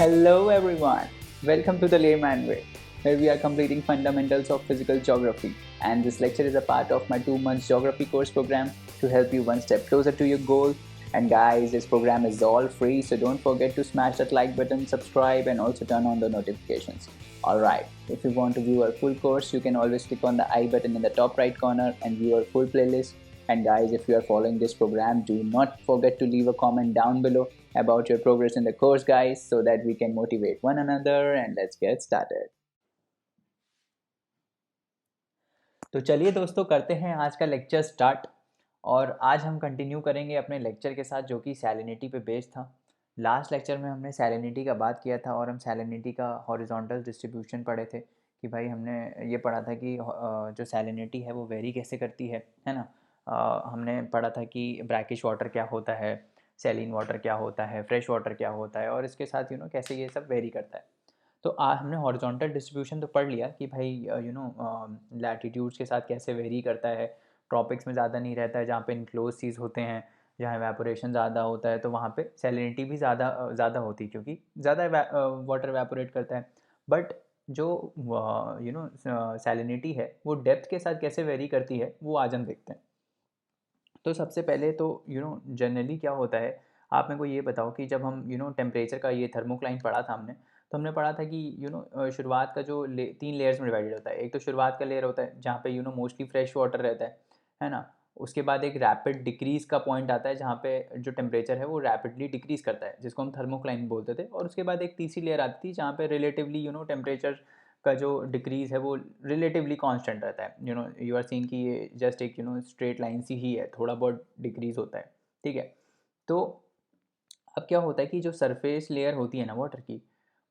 Hello everyone, welcome to the Layman Way, where we are completing fundamentals of physical geography. And this lecture is a part of my 2 months geography course program to help you one step closer to your goal. And guys, this program is all free, so don't forget to smash that like button, subscribe, and also turn on the notifications. Alright, if you want to view our full course, you can always click on the I button in the top right corner and view our full playlist. And guys, if you are following this program, do not forget to leave a comment down below about your progress in the course, guys, so that we can motivate one another. And let's get started. तो चलिए दोस्तों, करते हैं आज का lecture start. और आज हम कंटिन्यू करेंगे अपने लेक्चर के साथ, जो कि सैलिनिटी पे बेस्ड था। लास्ट लेक्चर में हमने सैलिनिटी का बात किया था और हम सैलिनिटी का हॉरिजॉन्टल डिस्ट्रीब्यूशन पढ़े थे कि भाई हमने ये पढ़ा था कि जो सैलिनिटी है वो वेरी कैसे करती है ना। हमने पढ़ा था कि ब्रैकिश वाटर क्या होता है, सैलिन वाटर क्या होता है, फ्रेश वाटर क्या होता है, और इसके साथ कैसे ये सब वेरी करता है। तो हमने हॉरिजॉन्टल डिस्ट्रीब्यूशन तो पढ़ लिया कि भाई लैटिट्यूड्स के साथ कैसे वेरी करता है। ट्रॉपिक्स में ज़्यादा नहीं रहता है, जहाँ पे इनक्लोज चीज़ होते हैं, जहाँ एवेपोरेशन ज़्यादा होता है, तो वहाँ पे सैलिनिटी भी ज़्यादा होती है, क्योंकि ज़्यादा वाटर एवेपोरेट करता है। बट जो सैलिनिटी है वो डेप्थ के साथ कैसे वेरी करती है, वो आज हम देखते हैं। तो सबसे पहले तो जनरली क्या होता है, आप मेरे को ये बताओ कि जब हम टेम्परेचर का ये थर्मोक्लाइन पढ़ा था हमने, तो हमने पढ़ा था कि शुरुआत का जो 3 लेयर्स में डिवाइडेड होता है। एक तो शुरुआत का लेयर होता है जहाँ पे मोस्टली फ्रेश वाटर रहता है ना। उसके बाद एक रैपिड डिक्रीज़ का पॉइंट आता है जहाँ पे जो टेम्परेचर है वो रैपिडली डिक्रीज़ करता है, जिसको हम थर्मोक्लाइन बोलते थे। और उसके बाद एक तीसरी लेयर आती थी जहाँ पे रिलेटिवली टेम्परेचर का जो डिक्रीज़ है वो रिलेटिवली कांस्टेंट रहता है। यू आर सीइंग कि ये जस्ट एक स्ट्रेट लाइन सी ही है, थोड़ा बहुत डिक्रीज़ होता है, ठीक है। तो अब क्या होता है कि जो सरफेस लेयर होती है ना वाटर की,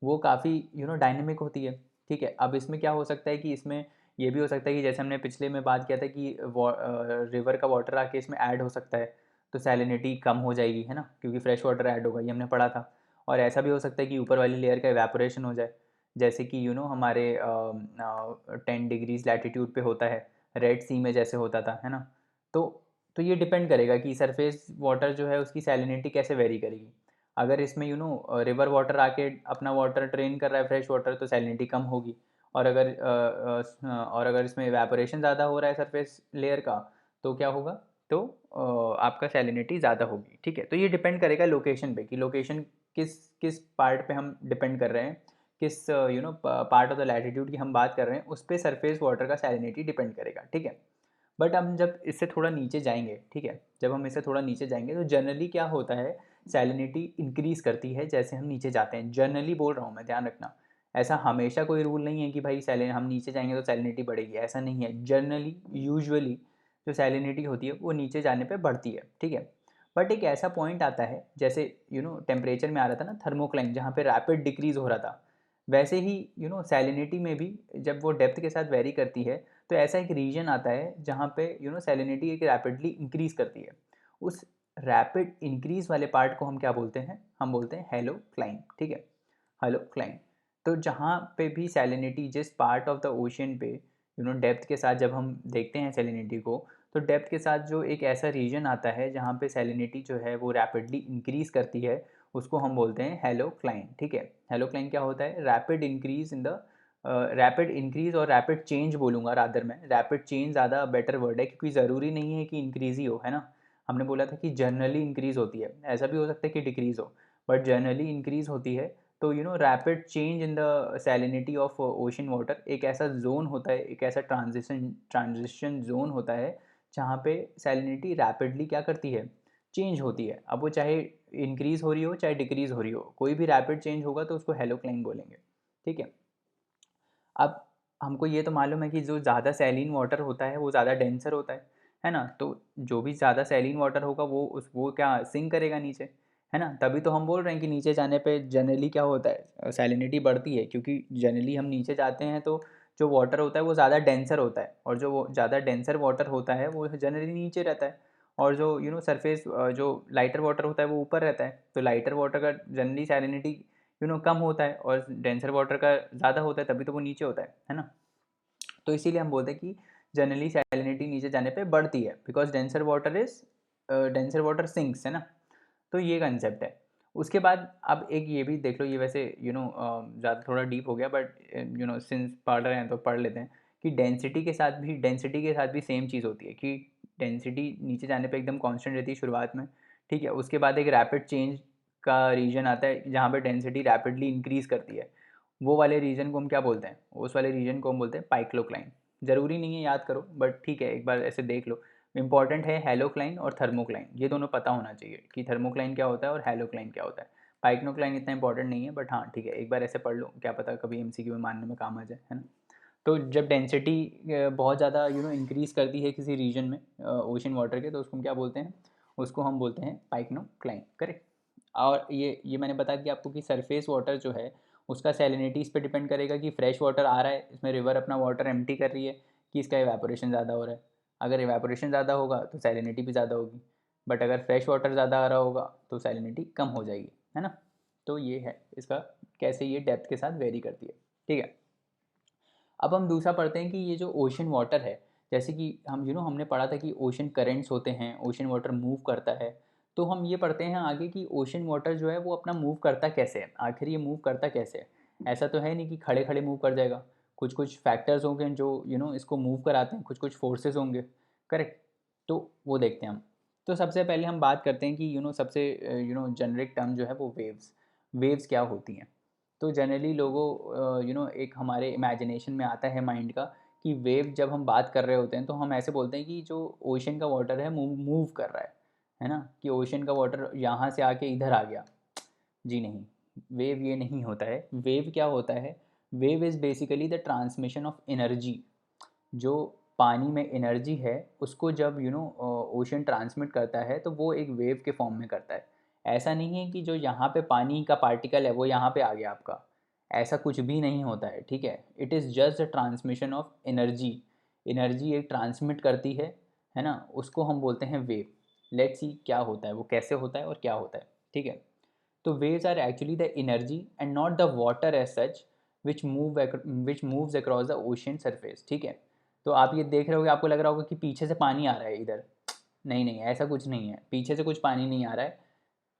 वो काफ़ी डायनेमिक होती है, ठीक है। अब इसमें क्या हो सकता है कि इसमें ये भी हो सकता है कि जैसे हमने पिछले में बात किया था कि रिवर का वाटर आके इसमें ऐड हो सकता है, तो सैलिनिटी कम हो जाएगी, है ना, क्योंकि फ्रेश वाटर ऐड होगा, ये हमने पढ़ा था। और ऐसा भी हो सकता है कि ऊपर वाली लेयर का एवेपोरेशन हो जाए, जैसे कि हमारे 10 डिग्रीज लैटिट्यूड पे होता है, रेड सी में जैसे होता था, है ना। तो ये डिपेंड करेगा कि सरफेस वाटर जो है उसकी सैलिनिटी कैसे वेरी करेगी। अगर इसमें रिवर वाटर आके अपना वाटर ड्रेन कर रहा है, फ्रेश वाटर, तो सैलिनिटी कम होगी। और अगर इसमें एवेपोरेशन ज़्यादा हो रहा है सरफेस लेयर का, तो क्या होगा, तो आपका सैलिनिटी ज़्यादा होगी, ठीक है। तो ये डिपेंड करेगा लोकेशन पे कि लोकेशन किस किस पार्ट पे हम डिपेंड कर रहे हैं, किस पार्ट ऑफ द लैटिट्यूड की हम बात कर रहे हैं, उस पर सरफेस वाटर का सैलिनिटी डिपेंड करेगा, ठीक है। बट हम जब इससे थोड़ा नीचे जाएंगे, ठीक है, जब हम इससे थोड़ा नीचे जाएंगे तो जनरली क्या होता है, सैलिनिटी इंक्रीज़ करती है जैसे हम नीचे जाते हैं। जनरली बोल रहा हूँ मैं, ध्यान रखना। ऐसा हमेशा कोई रूल नहीं है कि भाई सैलिन हम नीचे जाएंगे तो सैलिनिटी बढ़ेगी, ऐसा नहीं है। जनरली यूजुअली जो सैलिनिटी होती है वो नीचे जाने पे बढ़ती है, ठीक है। बट एक ऐसा पॉइंट आता है, जैसे टेम्परेचर में आ रहा था ना थर्मोक्लाइन, जहाँ पे रैपिड डिक्रीज़ हो रहा था, वैसे ही सैलिनिटी में भी जब वो डेप्थ के साथ वेरी करती है, तो ऐसा एक रीजन आता है जहाँ पे सैलिनिटी एक रैपिडली इंक्रीज़ करती है। उस रैपिड इंक्रीज़ वाले पार्ट को हम क्या बोलते हैं, हम बोलते हैं हेलो क्लाइन, ठीक है, हेलो क्लाइन। तो जहाँ पे भी सैलिनिटी जिस पार्ट ऑफ द ओशन पे डेप्थ के साथ जब हम देखते हैं सैलिनिटी को, तो डेप्थ के साथ जो एक ऐसा रीजन आता है जहाँ पे सैलिनिटी जो है वो रैपिडली इंक्रीज़ करती है, उसको हम बोलते हैं हेलो क्लाइन, ठीक है। हेलो क्लाइन क्या होता है, rapid increase in the rapid increase और रैपिड चेंज बोलूँगा, रादर मैं रैपिड चेंज ज़्यादा बेटर वर्ड है, क्योंकि ज़रूरी नहीं है कि इंक्रीज़ ही हो, है ना। हमने बोला था कि जनरली इंक्रीज़ होती है, ऐसा भी हो सकता है कि डिक्रीज़ हो, बट जनरली इंक्रीज़ होती है। तो rapid change in the salinity of ocean water एक ऐसा जोन होता है, एक ऐसा ट्रांजिशन जोन होता है जहाँ पे सैलिनिटी रैपिडली क्या करती है, चेंज होती है। अब वो चाहे इंक्रीज़ हो रही हो चाहे डिक्रीज़ हो रही हो, कोई भी रैपिड चेंज होगा तो उसको हेलोक्लाइन बोलेंगे, ठीक है। अब हमको ये तो मालूम है कि जो ज़्यादा सैलिन वाटर होता है वो ज़्यादा डेंसर होता है ना। तो जो भी ज़्यादा सैलिन वाटर होगा वो क्या सिंक करेगा नीचे, है ना। तभी तो हम बोल रहे हैं कि नीचे जाने पे जनरली क्या होता है, सैलिनिटी बढ़ती है, क्योंकि जनरली हम नीचे जाते हैं तो जो वाटर होता है वो ज़्यादा डेंसर होता है, और जो वो ज़्यादा डेंसर वाटर होता है वो जनरली नीचे रहता है। और जो सरफेस जो लाइटर वाटर होता है वो ऊपर रहता है। तो लाइटर वाटर का जनरली सैलिनिटी कम होता है, और डेंसर वाटर का ज़्यादा होता है, तभी तो वो नीचे होता है ना। तो इसीलिए हम बोलते हैं कि जनरली सैलिनिटी नीचे जाने पे बढ़ती है, बिकॉज डेंसर वाटर सिंक्स, है ना। तो ये कंसेप्ट है। उसके बाद अब एक ये भी देख लो, ये वैसे ज़्यादा थोड़ा डीप हो गया, बट सिंस पढ़ रहे हैं तो पढ़ लेते हैं कि डेंसिटी के साथ भी सेम चीज़ होती है कि डेंसिटी नीचे जाने पे एकदम कांस्टेंट रहती है शुरुआत में, ठीक है। उसके बाद एक रैपिड चेंज का रीजन आता है जहाँ पे डेंसिटी रैपिडली इंक्रीज़ करती है, वो वाले रीजन को हम क्या बोलते हैं, उस वाले रीजन को हम बोलते हैं पाइक्लोक्लाइन। ज़रूरी नहीं है याद करो, बट ठीक है एक बार ऐसे देख लो। इंपॉर्टेंट है हेलोक्लाइन और थर्मोक्लाइन, ये दोनों पता होना चाहिए कि थर्मोक्लाइन क्या होता है और हेलोक्लाइन क्या होता है। पाइक्नोक्लाइन इतना इंपॉर्टेंट नहीं है, बट हाँ ठीक है, एक बार ऐसे पढ़ लो, क्या पता कभी एमसीक्यू में मानने में काम आ जाए, है ना। तो जब डेंसिटी बहुत ज़्यादा इंक्रीज़ करती है किसी रीजन में ओशन वाटर के, तो उसको हम क्या बोलते हैं, उसको हम बोलते हैं पाइक्नोक्लाइन, करेक्ट। और ये मैंने बता दिया आपको कि सरफेस वाटर जो है उसका सैलिनिटी इस पे डिपेंड करेगा कि फ्रेश वाटर आ रहा है, इसमें रिवर अपना वाटर एम्प्टी कर रही है, कि इसका इवेपोरेशन ज़्यादा हो रहा है। अगर इवेपोरेशन ज़्यादा होगा तो सैलिनिटी भी ज़्यादा होगी, बट अगर फ्रेश वाटर ज़्यादा आ रहा होगा तो सैलिनिटी कम हो जाएगी, है ना। तो ये है इसका, कैसे ये डेप्थ के साथ वेरी करती है, ठीक है। अब हम दूसरा पढ़ते हैं कि ये जो ओशन वाटर है, जैसे कि हम हमने पढ़ा था कि ओशन करेंट्स होते हैं, ओशन वाटर मूव करता है। तो हम ये पढ़ते हैं आगे कि ओशन वाटर जो है वो अपना मूव करता कैसे है, आखिर ये मूव करता कैसे है। ऐसा तो है नहीं कि खड़े खड़े मूव कर जाएगा, कुछ कुछ फैक्टर्स होंगे जो इसको मूव कराते हैं, कुछ कुछ फोर्सेस होंगे, करेक्ट। तो वो देखते हैं हम। तो सबसे पहले हम बात करते हैं कि सबसे जेनरिक टर्म जो है वो वेव्स। वेव्स क्या होती हैं। तो जनरली लोगों एक हमारे इमेजिनेशन में आता है माइंड का कि वेव जब हम बात कर रहे होते हैं तो हम ऐसे बोलते हैं कि जो ओशन का वाटर है मूव कर रहा है ना, कि ओशन का वाटर यहाँ से आके इधर आ गया। जी नहीं, वेव ये नहीं होता है। वेव क्या होता है, wave is basically the transmission of energy. जो पानी में एनर्जी है उसको जब ओशन ट्रांसमिट करता है तो वो एक वेव के फॉर्म में करता है। ऐसा नहीं है कि जो यहाँ पे पानी का पार्टिकल है वो यहाँ पे आ गया आपका, ऐसा कुछ भी नहीं होता है, ठीक है। It is just the transmission of energy. Energy एक ट्रांसमिट करती है ना, उसको हम बोलते हैं वेव। लेट्स सी क्या होता है वो, कैसे होता है और क्या होता है, ठीक है। तो waves are actually the energy and not the water as such which moves across the ocean surface, ठीक है। तो आप ये देख रहे होगे, आपको लग रहा होगा कि पीछे से पानी आ रहा है इधर। नहीं नहीं, ऐसा कुछ नहीं है, पीछे से कुछ पानी नहीं आ रहा है।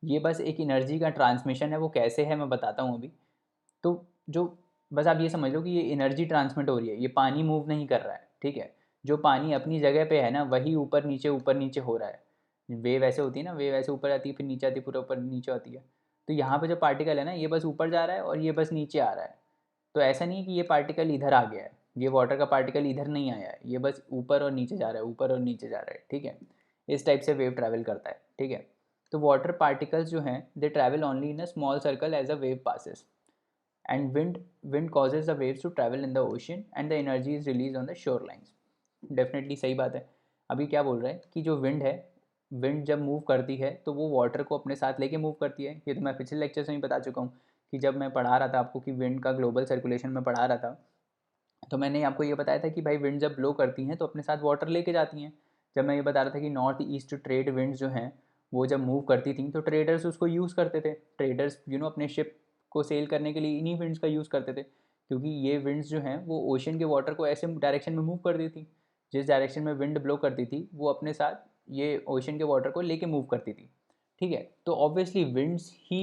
ये बस एक एनर्जी का ट्रांसमिशन है। वो कैसे है मैं बताता हूँ अभी। तो जो, बस आप ये समझ लो कि ये एनर्जी ट्रांसमिट हो रही है, ये पानी मूव नहीं कर रहा है, ठीक है। जो पानी अपनी जगह पे है ना वही ऊपर नीचे हो रहा है। वेव ऐसे होती है ना, वेव ऐसे ऊपर आती है फिर नीचे आती है, पूरा ऊपर नीचे आती है। तो यहाँ पे जो पार्टिकल है ना ये बस ऊपर जा रहा है और ये बस नीचे आ रहा है। तो ऐसा नहीं है कि ये पार्टिकल इधर आ गया है, ये वाटर का पार्टिकल इधर नहीं आया है, ये बस ऊपर और नीचे जा रहा है, ऊपर और नीचे जा रहा है, ठीक है। इस टाइप से वेव ट्रैवल करता है, ठीक है। तो वाटर पार्टिकल्स जो हैं they travel only in a small circle as a wave passes, and wind causes the waves to travel in the ocean and the energy is released on the shorelines। Definitely सही बात है। अभी क्या बोल रहा है कि जो विंड है, विंड जब मूव करती है तो वो वाटर को अपने साथ लेके मूव करती है। ये तो मैं पिछले लेक्चर में ही बता चुका हूँ कि जब मैं पढ़ा रहा था आपको कि विंड का ग्लोबल सर्कुलेशन में पढ़ा रहा था, तो मैंने आपको ये बताया था कि भाई विंड जब ब्लो करती हैं तो अपने साथ वाटर लेके जाती हैं। जब मैं ये बता रहा था कि नॉर्थ ईस्ट ट्रेड विंड्स जो हैं वो जब मूव करती थी तो ट्रेडर्स उसको यूज़ करते थे। ट्रेडर्स अपने शिप को सेल करने के लिए इन्हीं विंड्स का यूज़ करते थे, क्योंकि ये विंड्स जो हैं वो ओशन के वाटर को ऐसे डायरेक्शन में मूव कर दी थी। जिस डायरेक्शन में विंड ब्लो करती थी वो अपने साथ ये ओशन के वाटर को लेके मूव करती थी, ठीक है। तो ऑब्वियसली विंड्स ही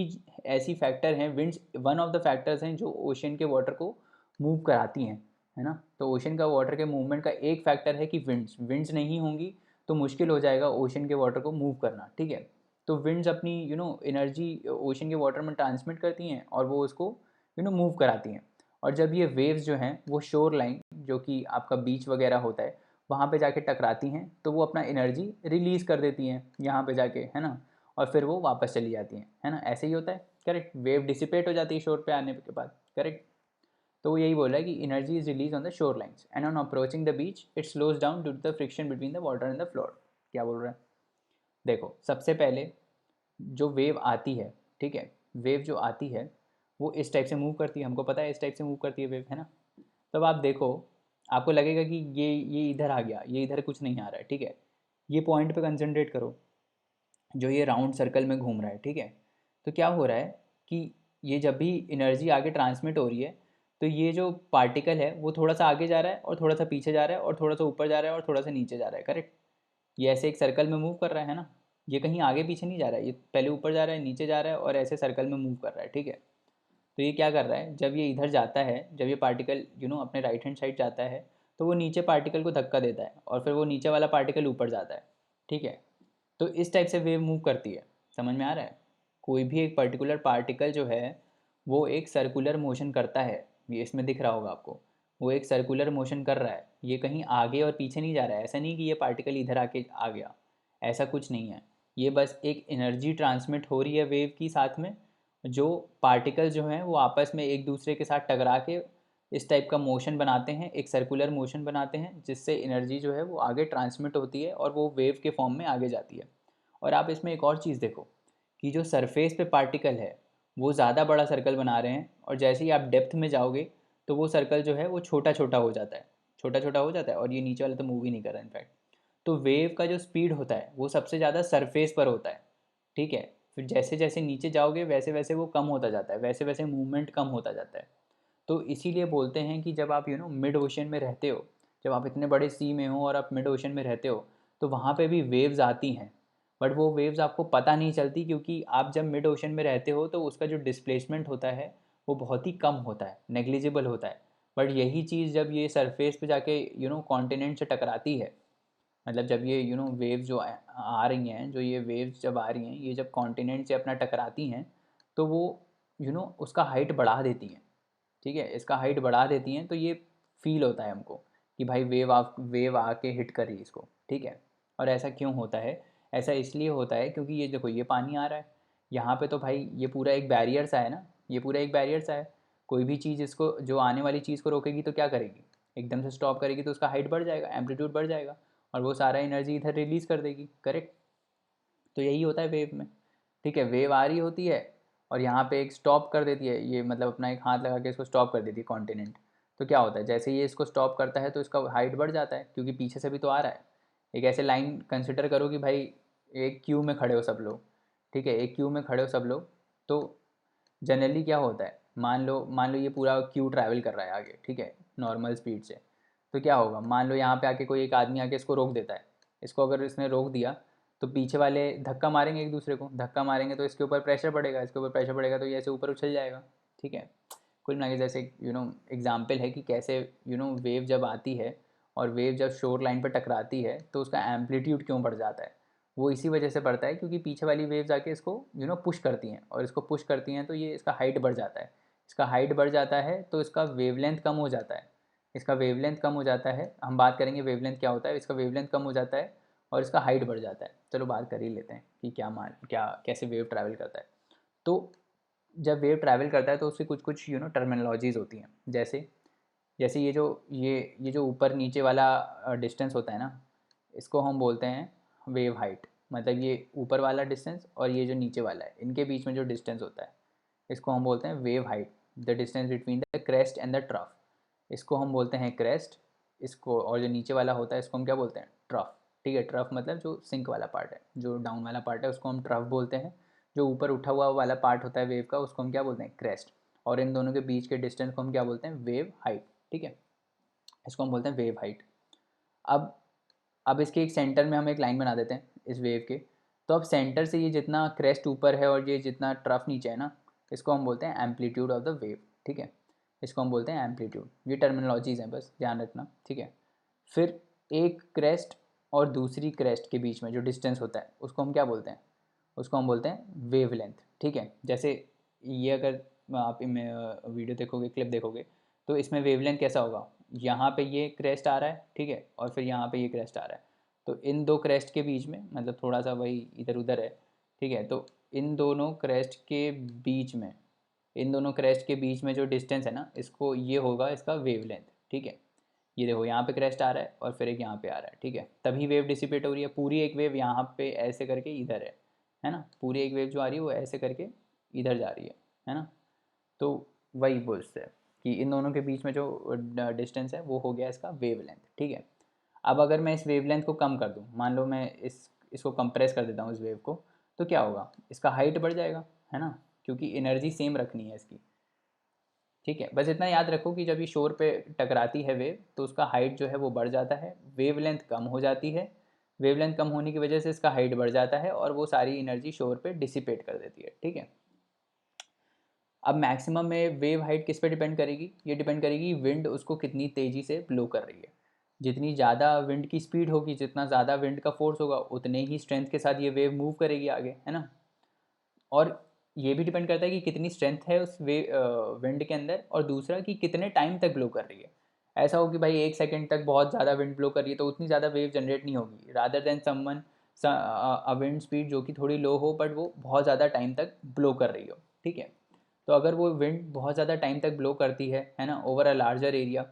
ऐसी फैक्टर हैं, winds one of the factors हैं जो ओशन के वाटर को मूव कराती हैं, है ना। तो ओशन का वाटर के मूवमेंट का एक फैक्टर है कि विंड्स विंड्स नहीं होंगी तो मुश्किल हो जाएगा ओशन के वाटर को मूव करना, ठीक है। तो विंड्स अपनी एनर्जी ओशन के वाटर में ट्रांसमिट करती हैं और वो उसको मूव कराती हैं। और जब ये वेव्स जो हैं वो शोर लाइन, जो कि आपका बीच वगैरह होता है, वहाँ पे जाके टकराती हैं तो वो अपना एनर्जी रिलीज़ कर देती हैं यहाँ पे जाके, है ना। और फिर वो वापस चली जाती हैं, है ना। ऐसे ही होता है, करेक्ट। वेव डिसिपेट हो जाती है शोर पे आने के बाद, करेक्ट। तो वो यही बोल रहा है कि energy is release on the shore lines and on approaching the beach it slows down due to the friction between the water and the floor. क्या बोल रहा है, देखो सबसे पहले जो वेव आती है, ठीक है, वेव जो आती है वो इस टाइप से मूव करती है, हमको पता है इस टाइप से मूव करती है वेव, है ना। तब आप देखो, आपको लगेगा कि ये इधर आ गया, ये इधर कुछ नहीं आ रहा है, ठीक है। ये पॉइंट पे कंसंट्रेट करो जो ये राउंड सर्कल में घूम रहा है, ठीक है। तो क्या हो रहा है कि ये जब भी एनर्जी आगे ट्रांसमिट हो रही है तो ये जो पार्टिकल है वो थोड़ा सा आगे जा रहा है और थोड़ा सा पीछे जा रहा है और थोड़ा सा ऊपर जा रहा है और थोड़ा सा नीचे जा रहा है, करेक्ट। ये ऐसे एक सर्कल में मूव कर रहा है ना। ये कहीं आगे पीछे नहीं जा रहा है, ये पहले ऊपर जा रहा है, नीचे जा रहा है और ऐसे सर्कल में मूव कर रहा है, ठीक है। तो ये क्या कर रहा है, जब ये इधर जाता है, जब ये पार्टिकल अपने राइट हैंड साइड जाता है, तो वो नीचे पार्टिकल को धक्का देता है और फिर वो नीचे वाला पार्टिकल ऊपर जाता है, ठीक है। तो इस टाइप से वेव मूव करती है, समझ में आ रहा है। कोई भी एक पर्टिकुलर पार्टिकल जो है वो एक सर्कुलर मोशन करता है, ये इसमें दिख रहा होगा आपको, वो एक सर्कुलर मोशन कर रहा है, ये कहीं आगे और पीछे नहीं जा रहा है। ऐसा नहीं कि ये पार्टिकल इधर आके आ गया, ऐसा कुछ नहीं है। ये बस एक एनर्जी ट्रांसमिट हो रही है वेव की साथ में, जो पार्टिकल जो हैं वो आपस में एक दूसरे के साथ टकरा के इस टाइप का मोशन बनाते हैं, एक सर्कुलर मोशन बनाते हैं, जिससे एनर्जी जो है वो आगे ट्रांसमिट होती है और वो वेव के फॉर्म में आगे जाती है। और आप इसमें एक और चीज़ देखो कि जो सरफेस पे पार्टिकल है वो ज़्यादा बड़ा सर्कल बना रहे हैं, और जैसे ही आप डेप्थ में जाओगे तो वो सर्कल जो है वो छोटा छोटा हो जाता है, छोटा छोटा हो जाता है, और ये नीचे वाला तो मूव ही नहीं कर रहा इनफैक्ट। तो वेव का जो स्पीड होता है वो सबसे ज़्यादा सरफेस पर होता है, ठीक है। फिर जैसे जैसे नीचे जाओगे वैसे वैसे वो कम होता जाता है, वैसे वैसे मूवमेंट कम होता जाता है। तो इसीलिए बोलते हैं कि जब आप मिड ओशन में रहते हो, जब आप इतने बड़े सी में हो और आप मिड ओशन में रहते हो, तो वहाँ पे भी वेव्स आती हैं, बट वो वेव्स आपको पता नहीं चलती, क्योंकि आप जब मिड ओशन में रहते हो तो उसका जो डिस्प्लेसमेंट होता है वो बहुत ही कम होता है, नेग्लिजिबल होता है। बट यही चीज़ जब ये सरफेस पे जाके कॉन्टिनेंट से टकराती है, मतलब जब ये वेव्स जो आ रही हैं, जो ये वेव्स जब आ रही हैं, ये जब कॉन्टिनेंट से अपना टकराती हैं, तो वो उसका हाइट बढ़ा देती हैं, ठीक है, इसका हाइट बढ़ा देती हैं। तो ये फील होता है हमको कि भाई वेव आके हिट करी इसको, ठीक है। और ऐसा क्यों होता है, ऐसा इसलिए होता है क्योंकि ये देखो ये पानी आ रहा है यहाँ पे, तो भाई ये पूरा एक बैरियर सा है ना, ये पूरा एक बैरियर सा है। कोई भी चीज़ इसको, जो आने वाली चीज़ को रोकेगी तो क्या करेगी, एकदम से स्टॉप करेगी, तो उसका हाइट बढ़ जाएगा, एम्पलीट्यूड बढ़ जाएगा, और वो सारा एनर्जी इधर रिलीज़ कर देगी, करेक्ट। तो यही होता है वेव में, ठीक है। वेव आ रही होती है और यहाँ पे एक स्टॉप कर देती है, ये मतलब अपना एक हाथ लगा के इसको स्टॉप कर देती है कॉन्टिनेंट। तो क्या होता है, जैसे ये इसको स्टॉप करता है तो इसका हाइट बढ़ जाता है, क्योंकि पीछे से भी तो आ रहा है। एक ऐसे लाइन कंसिडर करो कि भाई एक क्यू में खड़े हो सब लोग, ठीक है, एक क्यू में खड़े हो सब लोग। तो जनरली क्या होता है, मान लो ये पूरा क्यू ट्रैवल कर रहा है आगे, ठीक है, नॉर्मल स्पीड से। तो क्या होगा, मान लो यहाँ पे आके कोई एक आदमी आके इसको रोक देता है। इसको अगर इसने रोक दिया तो पीछे वाले धक्का मारेंगे एक दूसरे को, धक्का मारेंगे तो इसके ऊपर प्रेशर पड़ेगा, इसके ऊपर प्रेशर पड़ेगा तो ये ऐसे ऊपर उछल जाएगा, ठीक है। कुल मिला के जैसे एग्जाम्पल है कि कैसे वेव जब आती है और वेव जब शोर लाइन पर टकराती है तो उसका एम्पलीट्यूड क्यों बढ़ जाता है। वो इसी वजह से बढ़ता है क्योंकि पीछे वाली वेव्स आके इसको पुश करती हैं, और इसको पुश करती हैं तो ये इसका हाइट बढ़ जाता है। इसका हाइट बढ़ जाता है तो इसका वेवलेंथ कम हो जाता है। इसका वेवलेंथ कम हो जाता है, हम बात करेंगे वेवलेंथ क्या होता है। इसका वेवलेंथ कम हो जाता है और इसका हाइट बढ़ जाता है। चलो बात कर ही लेते हैं कि क्या कैसे वेव ट्रैवल करता है। तो जब वेव ट्रैवल करता है तो उससे कुछ कुछ टर्मिनोलॉजीज़ होती हैं। जैसे जैसे ये जो ऊपर नीचे वाला डिस्टेंस होता है ना, इसको हम बोलते हैं वेव हाइट। मतलब ये ऊपर वाला डिस्टेंस और ये जो नीचे वाला है, इनके बीच में जो डिस्टेंस होता है, इसको हम बोलते हैं wave height. The distance between the crest and the trough, इसको हम बोलते हैं क्रेस्ट। इसको, और जो नीचे वाला होता है इसको हम क्या बोलते हैं, ट्रफ, ठीक है। ट्रफ मतलब जो सिंक वाला पार्ट है, जो डाउन वाला पार्ट है उसको हम ट्रफ बोलते हैं। जो ऊपर उठा हुआ वाला पार्ट होता है वेव का, उसको हम क्या बोलते हैं, क्रेस्ट। और इन दोनों के बीच के डिस्टेंस को हम क्या बोलते हैं, वेव हाइट, ठीक है। इसको हम बोलते हैं वेव हाइट। अब अब इसके एक सेंटर में हम एक लाइन बना देते हैं इस वेव के। तो अब सेंटर से ये जितना क्रेस्ट ऊपर है और ये जितना ट्रफ नीचे है ना, इसको हम बोलते हैं एम्पलीट्यूड ऑफ द वेव, ठीक है। इसको हम बोलते हैं एम्पलीट्यूड। ये टर्मिनोलॉजीज़ हैं, बस ध्यान रखना, ठीक है। फिर एक क्रेस्ट और दूसरी क्रेस्ट के बीच में जो डिस्टेंस होता है उसको हम क्या बोलते हैं, उसको हम बोलते हैं वेवलेंथ, ठीक है। जैसे ये अगर आप वीडियो देखोगे, क्लिप देखोगे, तो इसमें वेवलेंथ कैसा होगा, यहाँ पे ये क्रेस्ट आ रहा है, ठीक है, और फिर यहाँ पे ये क्रेस्ट आ रहा है। तो इन दो क्रेस्ट के बीच में, मतलब थोड़ा सा वही इधर उधर है, ठीक है। तो इन दोनों क्रेस्ट के बीच में, इन दोनों क्रेस्ट के बीच में जो डिस्टेंस है ना, इसको ये होगा इसका वेवलेंथ, ठीक है। ये देखो यहाँ पे क्रेस्ट आ रहा है और फिर एक यहाँ पे आ रहा है, ठीक है। तभी वेव डिसिपेट हो रही है। पूरी एक वेव यहाँ पे ऐसे करके इधर है ना, पूरी एक वेव जो आ रही है वो ऐसे करके इधर जा रही है ना। तो वही बोलते हैं कि इन दोनों के बीच में जो डिस्टेंस है वो हो गया इसका वेवलेंथ, ठीक है। अब अगर मैं इस वेवलेंथ को कम कर दूँ, मान लो मैं इसको कंप्रेस कर देता हूँ इस वेव को, तो क्या होगा, इसका हाइट बढ़ जाएगा, है ना, क्योंकि एनर्जी सेम रखनी है इसकी, ठीक है। बस इतना याद रखो कि जब ये शोर पे टकराती है वेव तो उसका हाइट जो है वो बढ़ जाता है, वेवलेंथ कम हो जाती है, वेवलेंथ कम होने की वजह से इसका हाइट बढ़ जाता है और वो सारी एनर्जी शोर पे डिसिपेट कर देती है, ठीक है। अब मैक्सिमम में वेव हाइट किस पे डिपेंड करेगी, ये डिपेंड करेगी विंड उसको कितनी तेज़ी से ब्लो कर रही है। जितनी ज़्यादा विंड की स्पीड होगी, जितना ज़्यादा विंड का फोर्स होगा, उतने ही स्ट्रेंथ के साथ ये वेव मूव करेगी आगे, है ना। और ये भी डिपेंड करता है कि कितनी स्ट्रेंथ है उस विंड के अंदर, और दूसरा कि कितने टाइम तक ब्लो कर रही है। ऐसा हो कि भाई 1 सेकंड तक बहुत ज़्यादा विंड ब्लो कर रही है तो उतनी ज़्यादा वेव जनरेट नहीं होगी, rather than someone a wind speed जो कि थोड़ी लो हो बट वो बहुत ज़्यादा टाइम तक ब्लो कर रही हो, ठीक है। तो अगर वो विंड बहुत ज़्यादा टाइम तक ब्लो करती है ना, ओवर अ लार्जर एरिया,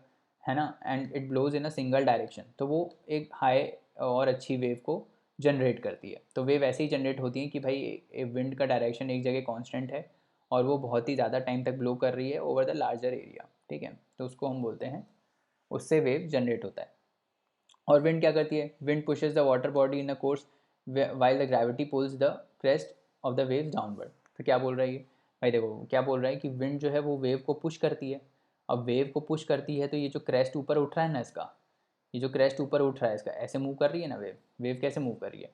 है ना, and it blows in a single direction, तो वो एक हाई और अच्छी वेव को जनरेट करती है। तो वेव ऐसे ही जनरेट होती है कि भाई विंड का डायरेक्शन एक जगह कांस्टेंट है और वो बहुत ही ज़्यादा टाइम तक ब्लो कर रही है ओवर द लार्जर एरिया, ठीक है। तो उसको हम बोलते हैं, उससे वेव जनरेट होता है। और विंड क्या करती है, wind pushes the water body in a course while the gravity pulls the crest of the wave downward. तो क्या बोल रहा है ये, भाई देखो क्या बोल रहा है कि विंड जो है वो वेव को पुश करती है। अब वेव को पुश करती है तो ये जो क्रेस्ट ऊपर उठ रहा है ना इसका, ये जो क्रेस्ट ऊपर उठ रहा है इसका, ऐसे मूव कर रही है ना वेव। वेव कैसे मूव कर रही है,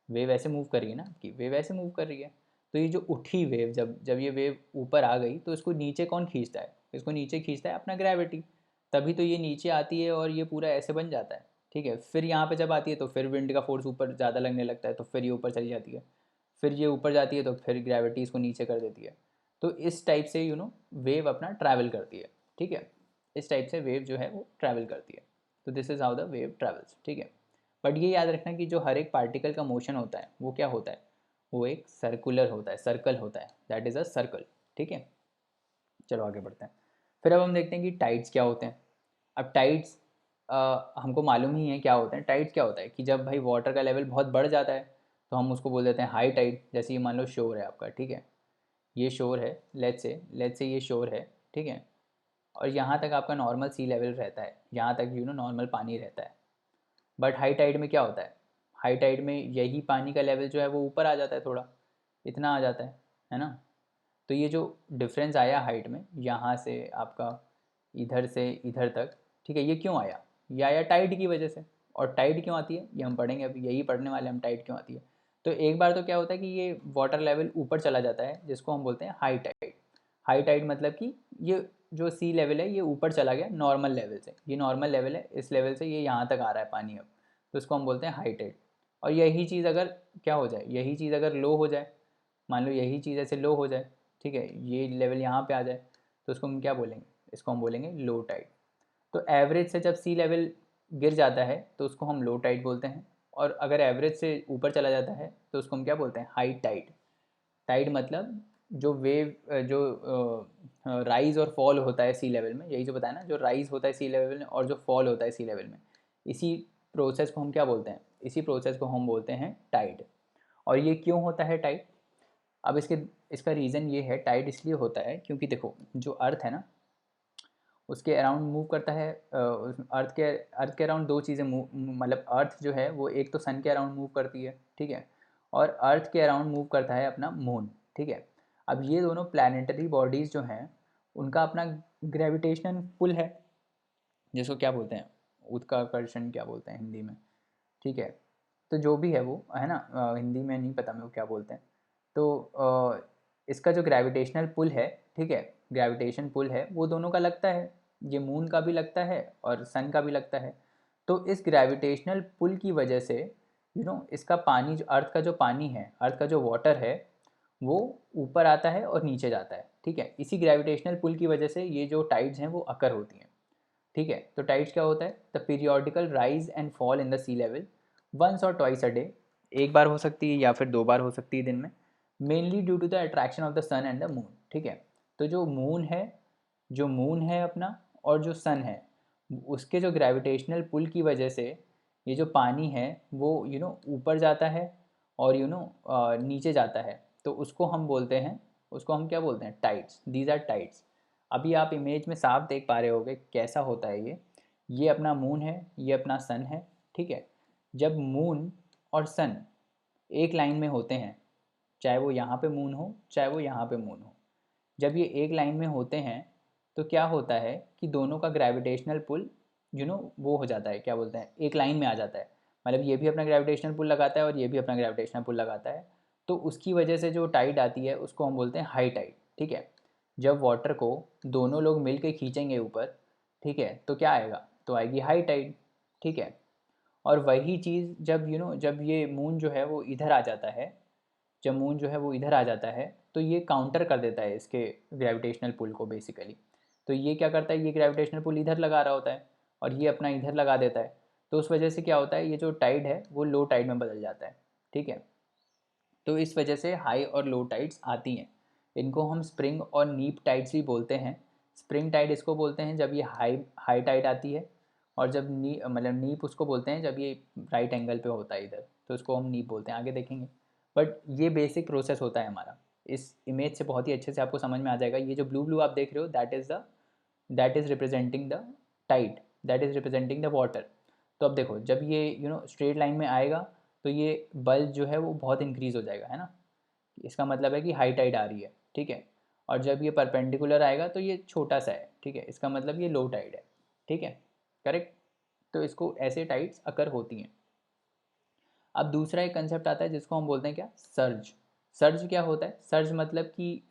वेव ऐसे मूव कर रही है ना, कि वेव ऐसे मूव कर रही है। तो ये जो उठी वेव, जब जब ये वेव ऊपर आ गई तो इसको नीचे कौन खींचता है, इसको नीचे खींचता है अपना ग्रेविटी। तभी तो ये नीचे आती है और ये पूरा ऐसे बन जाता है, ठीक है। फिर यहाँ पे जब आती है तो फिर विंड का फोर्स ऊपर ज़्यादा लगने लगता है तो फिर ये ऊपर चली जाती है। फिर ये ऊपर जाती है तो फिर ग्रेविटी इसको नीचे कर देती है। तो इस टाइप से वेव अपना ट्रैवल करती है, ठीक है। इस टाइप से वेव जो है वो ट्रैवल करती है। तो this is how the wave travels, ठीक है। बट ये याद रखना कि जो हर एक पार्टिकल का मोशन होता है वो क्या होता है, वो एक सर्कुलर होता है, सर्कल होता है, दैट इज़ अ सर्कल, ठीक है। चलो आगे बढ़ते हैं। फिर अब हम देखते हैं कि टाइड्स क्या होते हैं। अब टाइड्स हमको मालूम ही है क्या होते हैं। टाइड्स क्या होता है कि जब भाई वाटर का लेवल बहुत बढ़ जाता है तो हम उसको बोल देते हैं हाई टाइड। जैसे ये मान लो शोर है आपका, ठीक है, ये शोर है, लेट्स से ये शोर है, ठीक है। और यहाँ तक आपका नॉर्मल सी लेवल रहता है, यहाँ तक नॉर्मल पानी रहता है। बट हाई टाइड में क्या होता है, हाई टाइड में यही पानी का लेवल जो है वो ऊपर आ जाता है, थोड़ा इतना आ जाता है ना। तो ये जो डिफरेंस आया हाइट में, यहाँ से आपका इधर से इधर तक, ठीक है, ये क्यों आया, ये आया टाइड की वजह से। और टाइड क्यों आती है ये हम पढ़ेंगे, अभी यही पढ़ने वाले हम, टाइड क्यों आती है। तो एक बार तो क्या होता है कि ये वाटर लेवल ऊपर चला जाता है, जिसको हम बोलते हैं हाई टाइड। हाई टाइड मतलब कि ये जो सी लेवल है ये ऊपर चला गया नॉर्मल लेवल से, ये नॉर्मल लेवल है, इस लेवल से ये यहाँ तक आ रहा है पानी अब, तो इसको हम बोलते हैं हाई टाइड। और यही चीज़ अगर क्या हो जाए, यही चीज़ अगर लो हो जाए, मान लो यही चीज़ ऐसे लो हो जाए, ठीक है, ये लेवल यहाँ पे आ जाए, तो इसको हम क्या बोलेंगे, इसको हम बोलेंगे लो टाइड। तो एवरेज से जब सी लेवल गिर जाता है तो उसको हम लो टाइड बोलते हैं, और अगर एवरेज से ऊपर चला जाता है तो उसको हम क्या बोलते हैं, हाई टाइड। टाइड मतलब जो वेव जो राइज और फॉल होता है सी लेवल में, यही जो बताया ना, जो राइज होता है सी लेवल में और जो फॉल होता है सी लेवल में, इसी प्रोसेस को हम क्या बोलते हैं, इसी प्रोसेस को हम बोलते हैं टाइड। और ये क्यों होता है टाइड, अब इसका रीज़न ये है, टाइड इसलिए होता है क्योंकि देखो जो अर्थ है ना, उसके अराउंड मूव करता है, अर्थ के अराउंड दो चीज़ें मूव, मतलब अर्थ जो है वो एक तो सन के अराउंड मूव करती है, ठीक है, और अर्थ के अराउंड मूव करता है अपना मून, ठीक है। अब ये दोनों प्लानिटरी बॉडीज़ जो हैं उनका अपना ग्रेविटेशनल पुल है, जिसको क्या बोलते हैं, उत्काकर्षण क्या बोलते हैं हिंदी में, ठीक है। तो जो भी है वो है ना, हिंदी में नहीं पता मेरे को क्या बोलते हैं। तो इसका जो ग्रेविटेशनल पुल है, ठीक है, ग्रेविटेशन पुल है वो दोनों का लगता है, ये मून का भी लगता है और सन का भी लगता है। तो इस ग्रेविटेशनल पुल की वजह से इसका पानी, जो अर्थ का जो पानी है, अर्थ का जो वाटर है, वो ऊपर आता है और नीचे जाता है, ठीक है। इसी ग्रेविटेशनल पुल की वजह से ये जो टाइड्स हैं वो अकर होती हैं, ठीक है। तो टाइड्स क्या होता है, the periodical rise and fall in the sea level once or twice a day, एक बार हो सकती है या फिर दो बार हो सकती है दिन में, mainly due to the attraction of the sun and the moon, ठीक है। तो जो मून है अपना और जो सन है, उसके जो ग्रेविटेशनल पुल की वजह से ये जो पानी है वो ऊपर जाता है और नीचे जाता है। तो उसको हम बोलते हैं, उसको हम क्या बोलते हैं, टाइड्स, दीज आर टाइड्स। अभी आप इमेज में साफ देख पा रहे होगे कैसा होता है ये अपना मून है, ये अपना सन है, ठीक है। जब मून और सन एक लाइन में होते हैं, चाहे वो यहाँ पे मून हो चाहे वो यहाँ पे मून हो, जब ये एक लाइन में होते हैं तो क्या होता है कि दोनों का ग्रेविटेशनल पुल वो हो जाता है, क्या बोलते हैं, एक लाइन में आ जाता है। मतलब ये भी अपना ग्रेविटेशनल पुल लगाता है और ये भी अपना ग्रेविटेशनल पुल लगाता है, तो उसकी वजह से जो टाइड आती है उसको हम बोलते हैं हाई टाइड, ठीक है। जब वाटर को दोनों लोग मिल के खींचेंगे ऊपर, ठीक है, तो क्या आएगा, तो आएगी हाई टाइड, ठीक है। और वही चीज़ जब जब ये मून जो है वो इधर आ जाता है, जब मून जो है वो इधर आ जाता है, तो ये काउंटर कर देता है इसके ग्रेविटेशनल पुल को बेसिकली। तो ये क्या करता है, ये ग्रेविटेशनल पुल इधर लगा रहा होता है और ये अपना इधर लगा देता है, तो उस वजह से क्या होता है, ये जो टाइड है वो लो टाइड में बदल जाता है, ठीक है। तो इस वजह से हाई और लो टाइड्स आती हैं। इनको हम स्प्रिंग और नीप टाइड्स भी बोलते हैं। स्प्रिंग टाइड इसको बोलते हैं जब ये हाई हाई टाइड आती है, और जब मतलब नीप उसको बोलते हैं जब ये राइट एंगल पे होता है इधर, तो इसको हम नीप बोलते हैं, आगे देखेंगे। बट ये बेसिक प्रोसेस होता है हमारा। इस इमेज से बहुत ही अच्छे से आपको समझ में आ जाएगा। ये जो ब्लू ब्लू आप देख रहे हो, that is representing the tide, that is representing the water. तो अब देखो, जब ये स्ट्रेट लाइन में आएगा, तो ये बल्ब जो है वो बहुत इंक्रीज़ हो जाएगा, है ना। इसका मतलब है कि हाई टाइड आ रही है, ठीक है। और जब ये परपेंडिकुलर आएगा तो ये छोटा सा है, ठीक है, इसका मतलब ये लो टाइड है, ठीक है, करेक्ट। तो इसको ऐसे टाइड्स अकर होती हैं। अब दूसरा एक कंसेप्ट आता है जिसको हम बोलते हैं क्या, सर्ज। सर्ज क्या होता है, सर्ज मतलब कि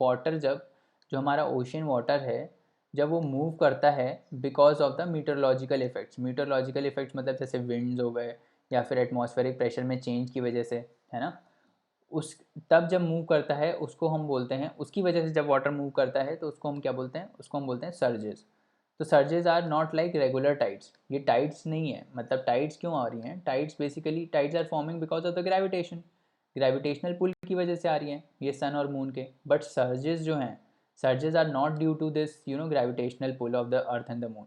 वाटर, जब जो हमारा ओशन वाटर है, जब वो मूव करता है because of the meteorological effects. Meteorological effects मतलब जैसे विंड्स हो गए या फिर एटमॉस्फेरिक प्रेशर में चेंज की वजह से, है ना। उस तब जब मूव करता है उसको हम बोलते हैं, उसकी वजह से जब वाटर मूव करता है तो उसको हम क्या बोलते हैं, उसको हम बोलते हैं सर्जेस। तो surges are not like regular tides, ये टाइड्स नहीं है। मतलब टाइड्स क्यों आ रही हैं, tides basically tides are forming because of the gravitation, gravitational pull की वजह से आ रही हैं ये सन और मून के। बट सर्जेस जो हैं, surges are not due to this gravitational pull of the earth and the moon.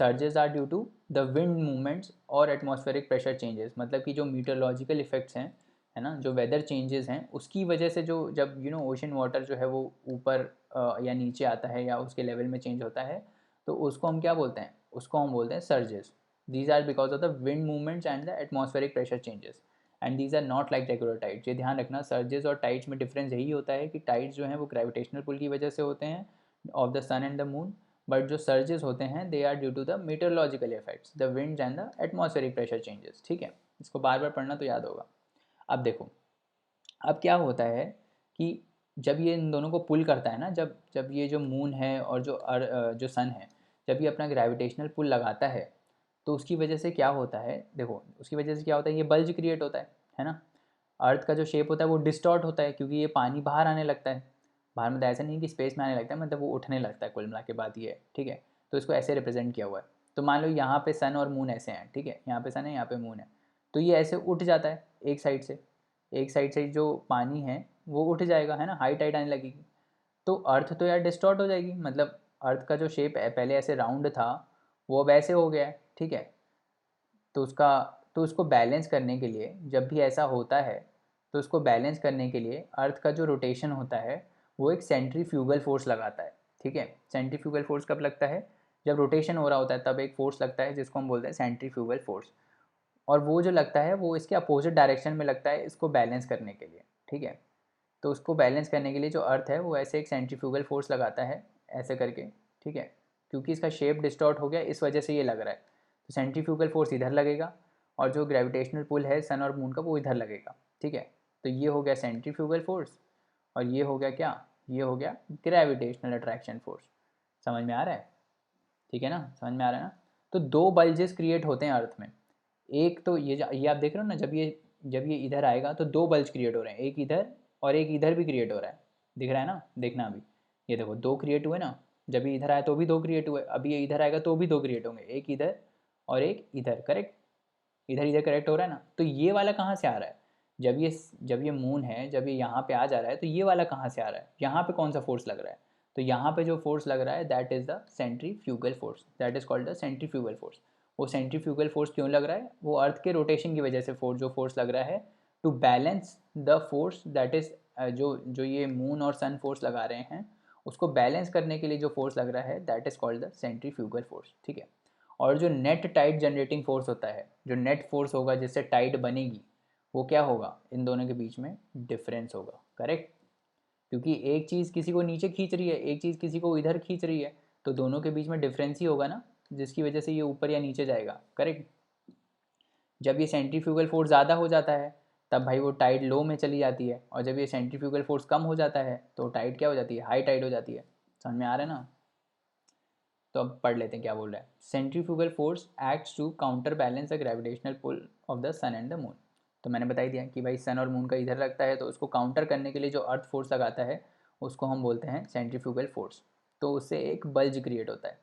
Surges are due to the wind movements और एटमॉस्फेरिक प्रेशर चेंजेस। मतलब कि जो मीटरोलॉजिकल इफेक्ट्स हैं, है ना, जो वेदर चेंजेस हैं, उसकी वजह से जो जब ओशन वाटर जो है वो ऊपर या नीचे आता है या उसके लेवल में चेंज होता है, तो उसको हम क्या बोलते हैं, उसको हम बोलते हैं surges. These are because of the wind movements and the atmospheric pressure changes, and these are not like regular tides. ये ध्यान रखना, सर्जेस और टाइड्स में डिफरेंस यही होता है कि टाइड्स जो हैं वो ग्रेविटेशनल पुल की वजह से होते हैं of the sun and the moon, but जो सर्जेस होते हैं they are due to the meteorological effects, the winds and the atmospheric pressure changes, ठीक है। इसको बार बार पढ़ना तो याद होगा। अब देखो, अब क्या होता है कि जब ये इन दोनों को पुल करता है ना, जब जब ये जो मून है और जो सन है, जब ये अपना ग्रेविटेशनल पुल लगाता है, तो उसकी वजह से क्या होता है, देखो उसकी वजह से क्या होता है, ये बल्ज क्रिएट होता है ना। अर्थ का जो शेप होता है वो डिस्टॉर्ट होता है, क्योंकि ये पानी बाहर आने लगता है। बाहर मतलब ऐसा नहीं कि स्पेस में आने लगता है, मतलब वो उठने लगता है, कुल मिला के बात ये है, ठीक है। तो इसको ऐसे रिप्रेजेंट किया हुआ है। तो मान लो यहाँ पे सन और मून ऐसे हैं, ठीक है, यहाँ पे सन है, यहाँ पे मून है, तो ये ऐसे उठ जाता है एक साइड से। एक साइड से जो पानी है वो उठ जाएगा, है ना, हाई टाइड आने लगेगी। तो अर्थ तो यार डिस्टॉर्ट हो जाएगी, मतलब अर्थ का जो शेप है पहले ऐसे राउंड था, वो अब ऐसे हो गया है, ठीक है। तो उसको बैलेंस करने के लिए, जब भी ऐसा होता है, तो उसको बैलेंस करने के लिए अर्थ का जो रोटेशन होता है वो एक सेंट्रीफ्यूगल फोर्स लगाता है, ठीक है। सेंट्रीफ्यूगल फोर्स कब लगता है, जब रोटेशन हो रहा होता है तब एक फोर्स लगता है जिसको हम बोलते हैं सेंट्रीफ्यूगल फोर्स। और वो जो लगता है वो इसके अपोजिट डायरेक्शन में लगता है इसको बैलेंस करने के लिए, ठीक है। तो उसको बैलेंस करने के लिए जो अर्थ है वो ऐसे एक सेंट्रीफ्यूगल फोर्स लगाता है, ऐसे करके, ठीक है। क्योंकि इसका शेप डिस्टॉर्ट हो गया इस वजह से ये लग रहा है, तो सेंट्रीफ्यूगल फोर्स इधर लगेगा और जो ग्रेविटेशनल पुल है सन और मून का वो इधर लगेगा, ठीक है। तो ये हो गया सेंट्रीफ्यूगल फोर्स, और ये हो गया क्या, ये हो गया ग्रेविटेशनल अट्रैक्शन फोर्स। समझ में आ रहा है, ठीक है ना, समझ में आ रहा है ना। तो दो बल्जेस क्रिएट होते हैं अर्थ में। एक तो ये आप देख रहे हो ना, जब ये इधर आएगा तो दो बल्ज क्रिएट हो रहे हैं, एक इधर और एक इधर भी क्रिएट हो रहा है। दिख रहा है ना, देखना अभी, ये देखो दो क्रिएट हुए ना। जब ये इधर आया तो भी दो क्रिएट हुए, अभी ये इधर आएगा तो भी दो क्रिएट होंगे, एक इधर और एक इधर, करेक्ट। इधर इधर करेक्ट हो रहा है ना। तो ये वाला कहाँ से आ रहा है, जब ये मून है, जब ये यहाँ पे आ जा रहा है, तो ये वाला कहाँ से आ रहा है, यहाँ पे कौन सा फोर्स लग रहा है। तो यहाँ पे जो फोर्स लग रहा है that is the centrifugal force, that is called the centrifugal force. वो सेंट्रीफ्यूगल फोर्स क्यों लग रहा है, वो अर्थ के रोटेशन की वजह से जो फोर्स लग रहा है to balance the force that is, जो जो ये मून और सन फोर्स लगा रहे हैं, उसको बैलेंस करने के लिए जो फोर्स लग रहा है that is called the centrifugal force, ठीक है। और जो नेट टाइड जनरेटिंग फोर्स होता है, जो नेट फोर्स होगा जिससे टाइड बनेगी, वो क्या होगा, इन दोनों के बीच में डिफरेंस होगा, करेक्ट। क्योंकि एक चीज़ किसी को नीचे खींच रही है, एक चीज़ किसी को इधर खींच रही है, तो दोनों के बीच में डिफरेंस ही होगा ना, जिसकी वजह से ये ऊपर या नीचे जाएगा, करेक्ट। जब ये सेंट्रीफ्यूगल फोर्स ज़्यादा हो जाता है तब भाई वो टाइड लो में चली जाती है, और जब ये सेंट्रीफ्यूगल फोर्स कम हो जाता है तो टाइड क्या हो जाती है, हाई टाइड हो जाती है। समझ में आ रहा है ना? तो अब पढ़ लेते हैं क्या बोल रहा है। Centrifugal force acts to counter balance the gravitational pull of the sun and the moon. तो मैंने बता ही दिया कि भाई सन और मून का इधर लगता है, तो उसको काउंटर करने के लिए जो अर्थ फोर्स लगाता है उसको हम बोलते हैं सेंट्रीफ्यूगल फोर्स। तो उससे एक बल्ज क्रिएट होता है।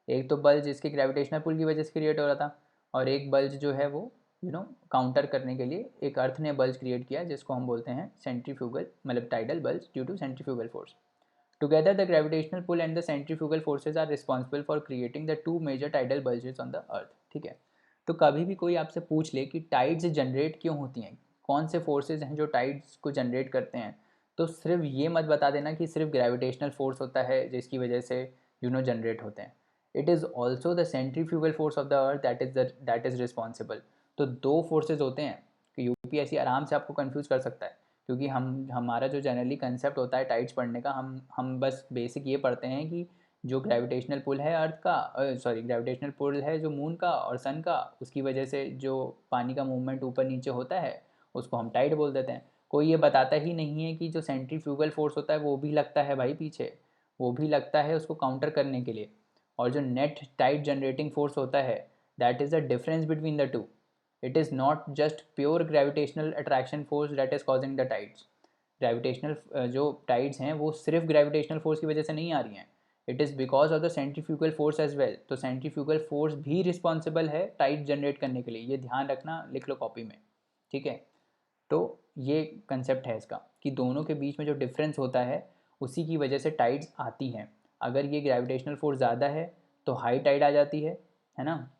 एक तो बल्ज इसके ग्रेविटेशनल पुल की वजह से क्रिएट हो रहा था, और एक बल्ज जो है वो काउंटर करने के लिए एक अर्थ ने बल्ज क्रिएट किया जिसको हम बोलते हैं सेंट्रीफ्यूगल, मतलब tidal bulge due to centrifugal force. Together, the gravitational pull and the centrifugal forces are responsible for creating the two major tidal bulges on the earth। ठीक है, तो कभी भी कोई आपसे पूछ ले कि टाइड्स जनरेट क्यों होती हैं, कौन से फोर्सेज हैं जो टाइड्स को जनरेट करते हैं, तो सिर्फ ये मत बता देना कि सिर्फ ग्रेविटेशनल फोर्स होता है जिसकी वजह से जनरेट होते हैं। It is also the centrifugal force of the earth that is responsible. तो दो फोर्सेज होते हैं कि यूपीएससी आराम से आपको कंफ्यूज कर सकता है, क्योंकि हमारा जो जनरली कंसेप्ट होता है टाइड्स पढ़ने का, हम बस बेसिक ये पढ़ते हैं कि जो ग्रेविटेशनल पुल है अर्थ का, ग्रेविटेशनल पुल है जो मून का और सन का, उसकी वजह से जो पानी का मूवमेंट ऊपर नीचे होता है उसको हम टाइड बोल देते हैं। कोई ये बताता ही नहीं है कि जो सेंट्रीफ्यूगल फोर्स होता है वो भी लगता है भाई पीछे, वो भी लगता है उसको काउंटर करने के लिए। और जो नेट टाइड जनरेटिंग फोर्स होता है that is the difference between the two. It is not just pure gravitational attraction force that is causing the tides। Gravitational जो टाइड्स हैं वो सिर्फ ग्रेविटेशनल फोर्स की वजह से नहीं आ रही हैं, it is because of the centrifugal force as well. तो सेंट्रीफ्यूगल फोर्स भी रिस्पॉन्सिबल है टाइड जनरेट करने के लिए, ये ध्यान रखना, लिख लो कॉपी में। ठीक है, तो ये कंसेप्ट है इसका कि दोनों के बीच में जो डिफरेंस होता है उसी की वजह से टाइड्स आती हैं। अगर ये ग्रेविटेशनल फोर्स ज़्यादा है तो हाई टाइड आ जाती है ना,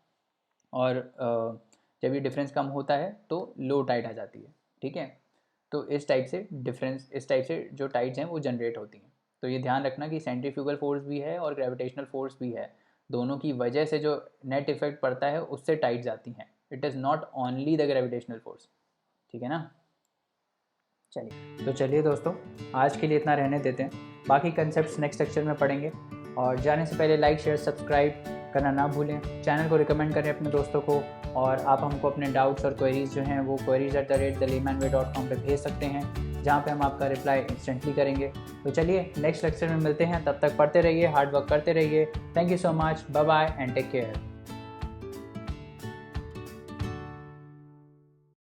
और जब ये डिफरेंस कम होता है तो लो टाइड आ जाती है। ठीक है, तो इस टाइप से जो टाइड्स हैं वो जनरेट होती हैं। तो ये ध्यान रखना कि सेंट्रीफ्यूगल फोर्स भी है और ग्रेविटेशनल फोर्स भी है, दोनों की वजह से जो नेट इफेक्ट पड़ता है उससे टाइड्स आती हैं। It is not only the gravitational force. ठीक है ना? चलिए दोस्तों, आज के लिए इतना रहने देते हैं, बाकी कंसेप्ट्स नेक्स्ट लेक्चर में पढ़ेंगे। और जाने से पहले लाइक शेयर सब्सक्राइब करना ना भूलें, चैनल को रिकमेंड करें अपने दोस्तों को, और आप हमको अपने डाउट्स और क्वेरीज़ जो हैं वो queries@thelaymanway.com पे भेज सकते हैं, जहाँ पे हम आपका रिप्लाई इंस्टेंटली करेंगे। तो चलिए नेक्स्ट लेक्चर में मिलते हैं, तब तक पढ़ते रहिए, हार्ड वर्क करते रहिए। Thank you so much, bye bye and take care.